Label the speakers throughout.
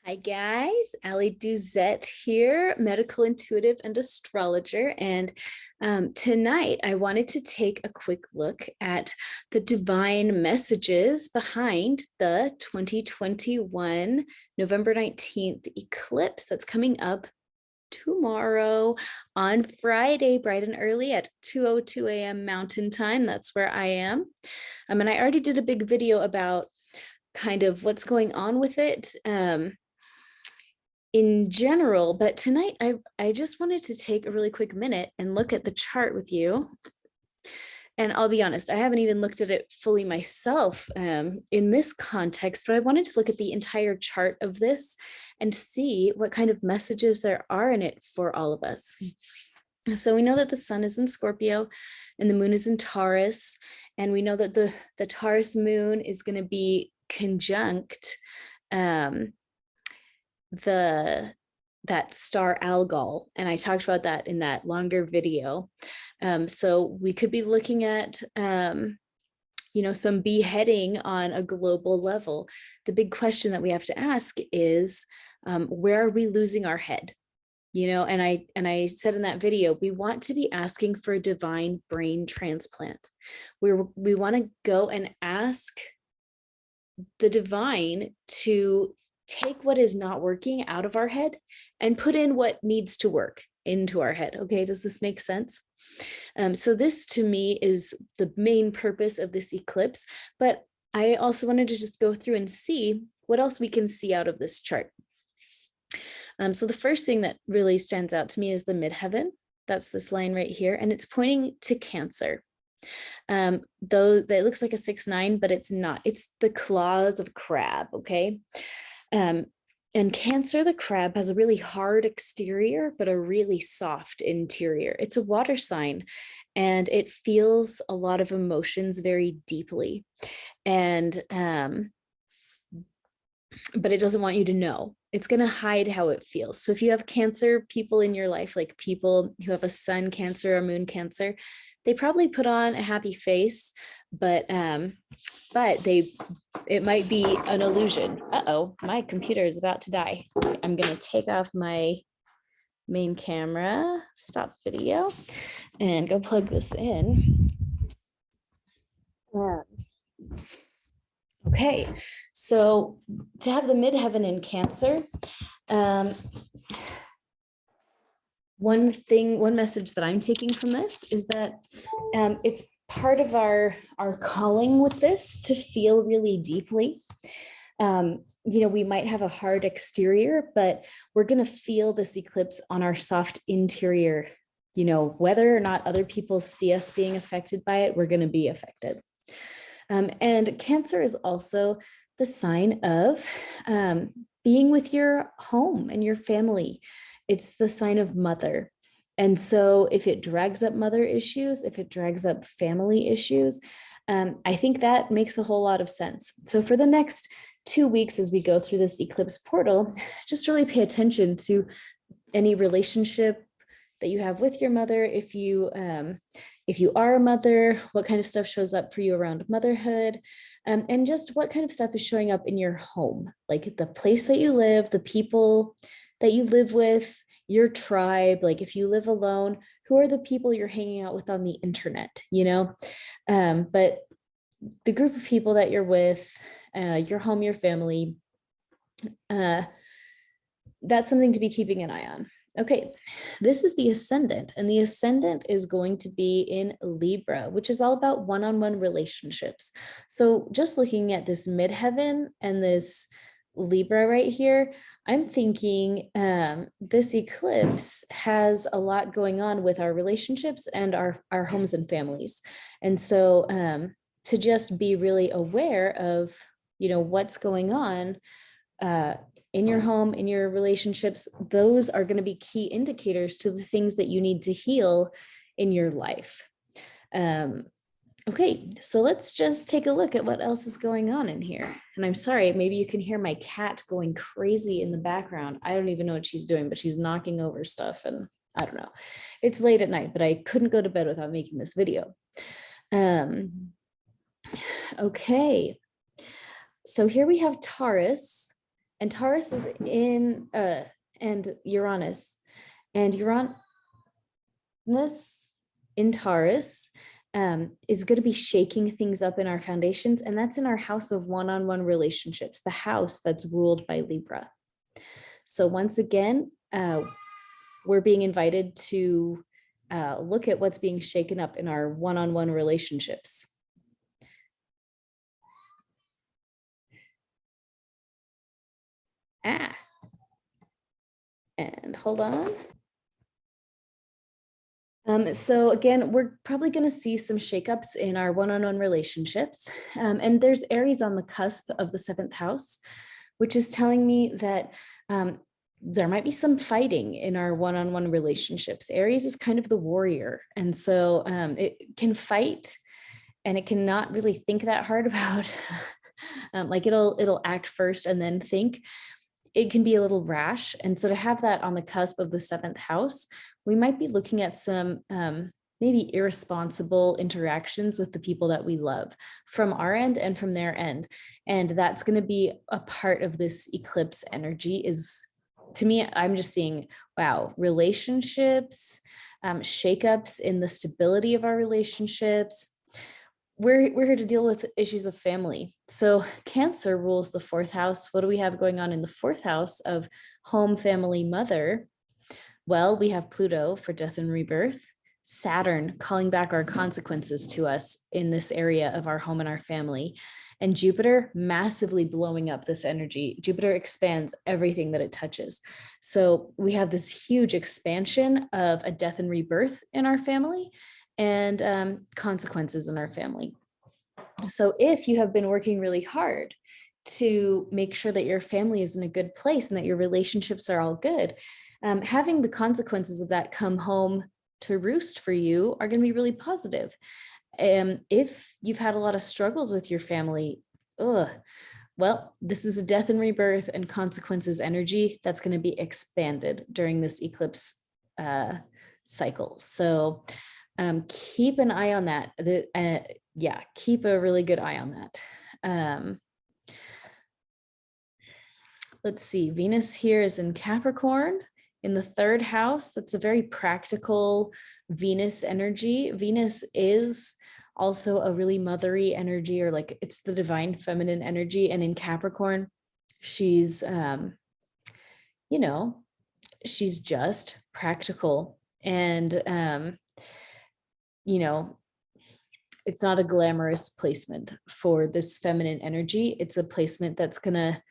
Speaker 1: Hi guys, Ali Duzette here, medical intuitive and astrologer. And tonight I wanted to take a quick look at the divine messages behind the 2021 November 19th eclipse that's coming up tomorrow on Friday, bright and early at 2:02 a.m. Mountain Time. That's where I am. And I already did a big video about kind of what's going on with it. In general, but tonight I just wanted to take a really quick minute and look at the chart with you. And I'll be honest, I haven't even looked at it fully myself in this context, but I wanted to look at the entire chart of this and see what kind of messages there are in it for all of us. So we know that the sun is in Scorpio and the moon is in Taurus, and we know that the Taurus moon is going to be conjunct that star Algol, and I talked about that in that longer video. So we could be looking at some beheading on a global level. The big question that we have to ask is, where are we losing our head? And I said in that video, we want to be asking for a divine brain transplant. We want to go and ask the divine to take what is not working out of our head and put in what needs to work into our head. Okay, does this make sense? So this to me is the main purpose of this eclipse, but I also wanted to just go through and see what else we can see out of this chart. So the first thing that really stands out to me is the midheaven. That's this line right here, and it's pointing to Cancer. Though it looks like a 6-9, but it's not. It's the claws of a crab, okay? And Cancer, the crab, has a really hard exterior, but a really soft interior. It's a water sign, and it feels a lot of emotions very deeply. And but it doesn't want you to know. It's going to hide how it feels. So if you have Cancer people in your life, like people who have a sun Cancer or moon Cancer, they probably put on a happy face, but it might be an illusion. Uh-oh, my computer is about to die. I'm going to take off my main camera, stop video, and go plug this in. Okay, so to have the midheaven in Cancer, one message that I'm taking from this is that it's part of our calling with this to feel really deeply. We might have a hard exterior, but we're going to feel this eclipse on our soft interior. Whether or not other people see us being affected by it, we're going to be affected. And Cancer is also the sign of being with your home and your family. It's the sign of mother. And so if it drags up mother issues, if it drags up family issues, I think that makes a whole lot of sense. So for the next 2 weeks, as we go through this eclipse portal, just really pay attention to any relationship that you have with your mother. If you are a mother, what kind of stuff shows up for you around motherhood, and just what kind of stuff is showing up in your home, like the place that you live, the people that you live with, your tribe. Like if you live alone, who are the people you're hanging out with on the internet, but the group of people that you're with, your home, your family, that's something to be keeping an eye on. Okay, this is the Ascendant, and the Ascendant is going to be in Libra, which is all about one-on-one relationships. So just looking at this midheaven and this Libra right here, I'm thinking this eclipse has a lot going on with our relationships and our homes and families. And so to just be really aware of, what's going on in your home, in your relationships, those are going to be key indicators to the things that you need to heal in your life. Okay, so let's just take a look at what else is going on in here. And I'm sorry, maybe you can hear my cat going crazy in the background. I don't even know what she's doing, but she's knocking over stuff, and I don't know. It's late at night, but I couldn't go to bed without making this video. Okay, so here we have Taurus And Taurus is in and Uranus in Taurus is going to be shaking things up in our foundations, and that's in our house of one-on-one relationships, the house that's ruled by Libra. So once again, we're being invited to look at what's being shaken up in our one-on-one relationships. And hold on. So again, we're probably going to see some shakeups in our one-on-one relationships. And there's Aries on the cusp of the 7th house, which is telling me that there might be some fighting in our one-on-one relationships. Aries is kind of the warrior. And so it can fight and it cannot really think that hard about, like it'll act first and then think. It can be a little rash. And so to have that on the cusp of the 7th house, we might be looking at some maybe irresponsible interactions with the people that we love from our end and from their end. And that's going to be a part of this eclipse energy. Is, to me, I'm just seeing, wow, relationships, shakeups in the stability of our relationships. We're here to deal with issues of family. So Cancer rules the 4th house. What do we have going on in the 4th house of home, family, mother? Well, we have Pluto for death and rebirth, Saturn calling back our consequences to us in this area of our home and our family, and Jupiter massively blowing up this energy. Jupiter expands everything that it touches. So we have this huge expansion of a death and rebirth in our family and consequences in our family. So if you have been working really hard to make sure that your family is in a good place and that your relationships are all good, having the consequences of that come home to roost for you are going to be really positive. If you've had a lot of struggles with your family, well, this is a death and rebirth and consequences energy that's going to be expanded during this eclipse cycle. So keep an eye on that. Keep a really good eye on that. Let's see, Venus here is in Capricorn in the 3rd house. That's a very practical Venus energy. Venus is also a really mothery energy, or like it's the divine feminine energy. And in Capricorn, she's, she's just practical. And, it's not a glamorous placement for this feminine energy. It's a placement that's going to,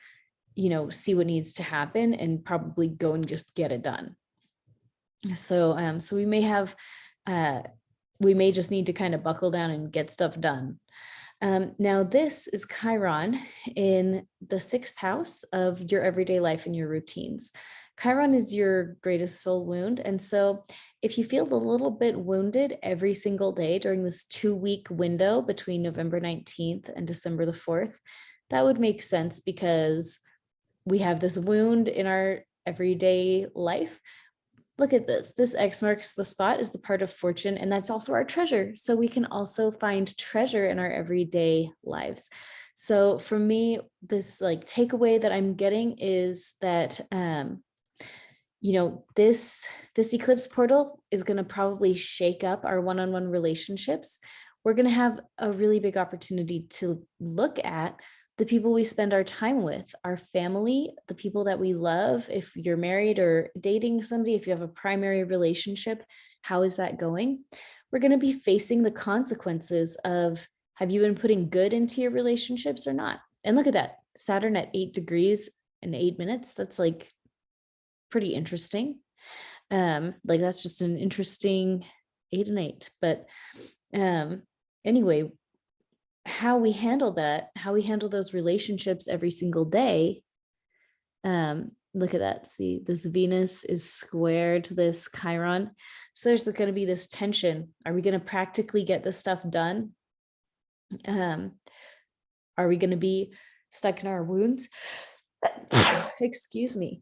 Speaker 1: see what needs to happen and probably go and just get it done. So, so we may just need to kind of buckle down and get stuff done. Now this is Chiron in the 6th house of your everyday life and your routines. Chiron is your greatest soul wound. And so if you feel a little bit wounded every single day during this 2-week window between November 19th and December the 4th, that would make sense because we have this wound in our everyday life. Look at this. This X marks the spot is the part of fortune, and that's also our treasure. So we can also find treasure in our everyday lives. So for me, this like takeaway that I'm getting is that, this eclipse portal is going to probably shake up our one-on-one relationships. We're going to have a really big opportunity to look at the people we spend our time with, our family, the people that we love. If you're married or dating somebody, if you have a primary relationship, how is that going? We're going to be facing the consequences of, have you been putting good into your relationships or not? And look at that, Saturn at 8 degrees and 8 minutes. That's like pretty interesting. Like that's just an interesting 8 and 8. But anyway, how we handle that, how we handle those relationships every single day. Look at that. See, this Venus is squared to this Chiron. So there's going to be this tension. Are we going to practically get this stuff done? Are we going to be stuck in our wounds? Excuse me.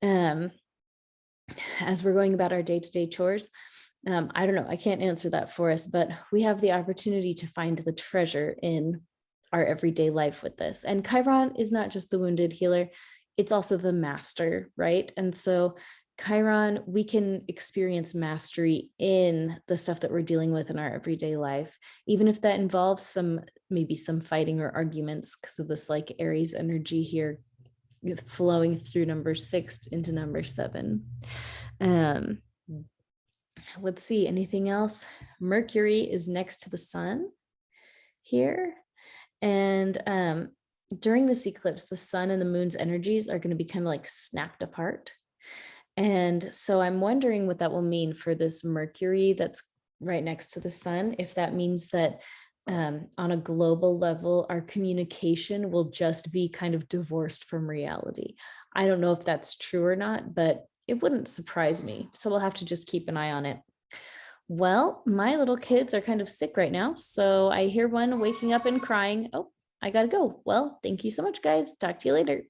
Speaker 1: As we're going about our day-to-day chores. I don't know, I can't answer that for us, but we have the opportunity to find the treasure in our everyday life with this. And Chiron is not just the wounded healer. it's also the master, right? And so Chiron, we can experience mastery in the stuff that we're dealing with in our everyday life, even if that involves maybe some fighting or arguments because of this like Aries energy here flowing through number 6 into number 7. Let's see, anything else? Mercury is next to the sun here. And during this eclipse, the sun and the moon's energies are going to be kind of like snapped apart. And so I'm wondering what that will mean for this Mercury that's right next to the sun, if that means that on a global level, our communication will just be kind of divorced from reality. I don't know if that's true or not, but it wouldn't surprise me. So we'll have to just keep an eye on it. Well, my little kids are kind of sick right now. So I hear one waking up and crying. Oh, I gotta go. Well, thank you so much, guys. Talk to you later.